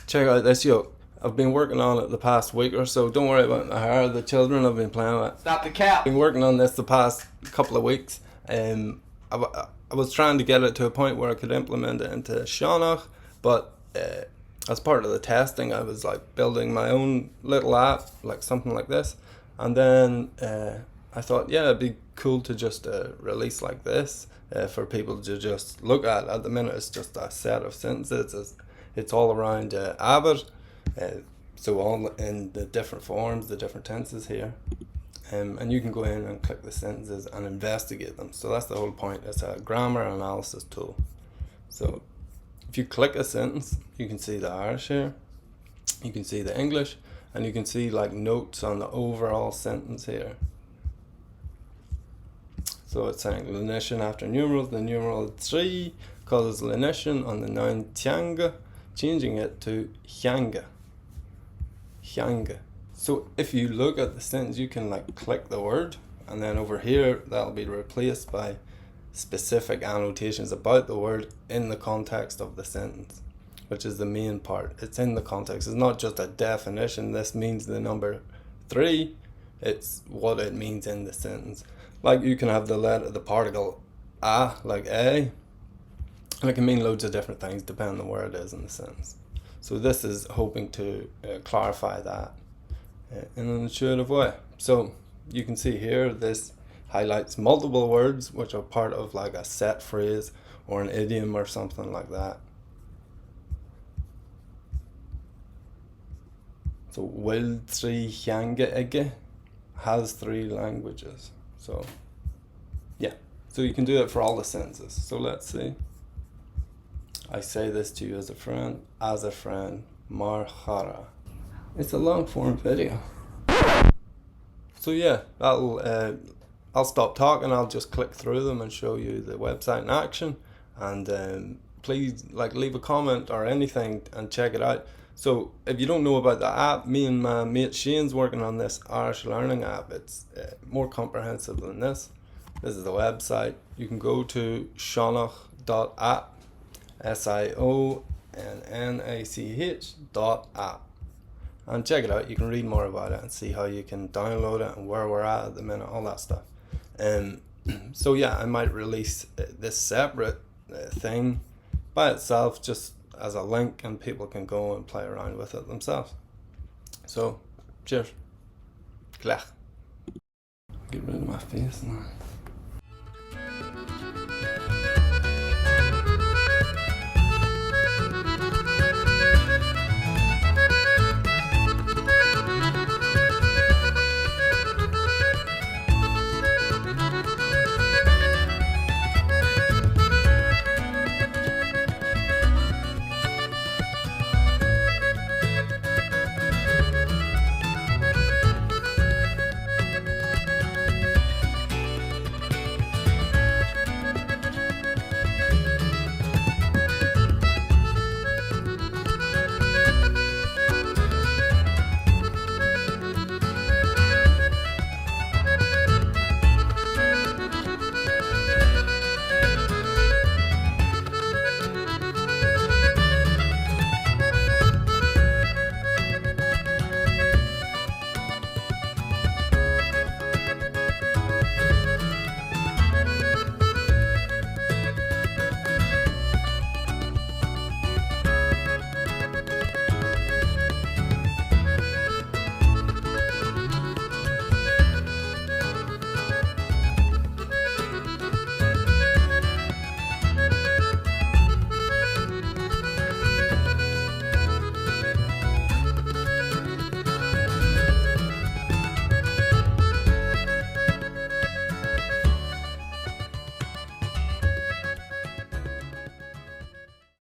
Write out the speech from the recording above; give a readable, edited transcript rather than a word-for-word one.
Check out this yoke. I've been working on it the past week or so. Don't worry about my hair. The children have been playing with it. Stop the cap. I've been working on this the past couple of weeks. I was trying to get it to a point where I could implement it into Sionnach, but as part of the testing, I was like building my own little app, like something like this. And then I thought, yeah, it'd be cool to just release like this for people to just look at. At the minute, it's just a set of sentences. It's all around Abbott, so all in the different forms, the different tenses here. And you can go in and click the sentences and investigate them. So that's the whole point. It's a grammar analysis tool. So if you click a sentence, you can see the Irish here, you can see the English, and you can see like notes on the overall sentence here. So it's saying lenition after numerals. The numeral 3 causes lenition on the noun tianga, changing it to hyanga. Hyanga. So if you look at the sentence, you can like click the word, and then over here that'll be replaced by specific annotations about the word in the context of the sentence, which is the main part. It's in the context. It's not just a definition. This means the number 3. It's what it means in the sentence. Like you can have the particle a, like a, and it can mean loads of different things depending on where it is in the sentence. So this is hoping to clarify that in an intuitive way. So you can see here this highlights multiple words which are part of like a set phrase or an idiom or something like that. So will 3 hyanga ige has 3 languages. So yeah, so you can do it for all the sentences. So let's see. I say this to you as a friend, marhara. It's a long form video. So yeah, I'll stop talking. I'll just click through them and show you the website in action. And please like leave a comment or anything and check it out. So if you don't know about the app, me and my mate Shane's working on this Irish learning app. It's more comprehensive than this. This is the website. You can go to sionnach.app, sionnach.app, and check it out. You can read more about it and see how you can download it and where we're at the minute, all that stuff. So yeah, I might release this separate thing by itself, just as a link, and people can go and play around with it themselves. So cheers. Glach. Get rid of my face now.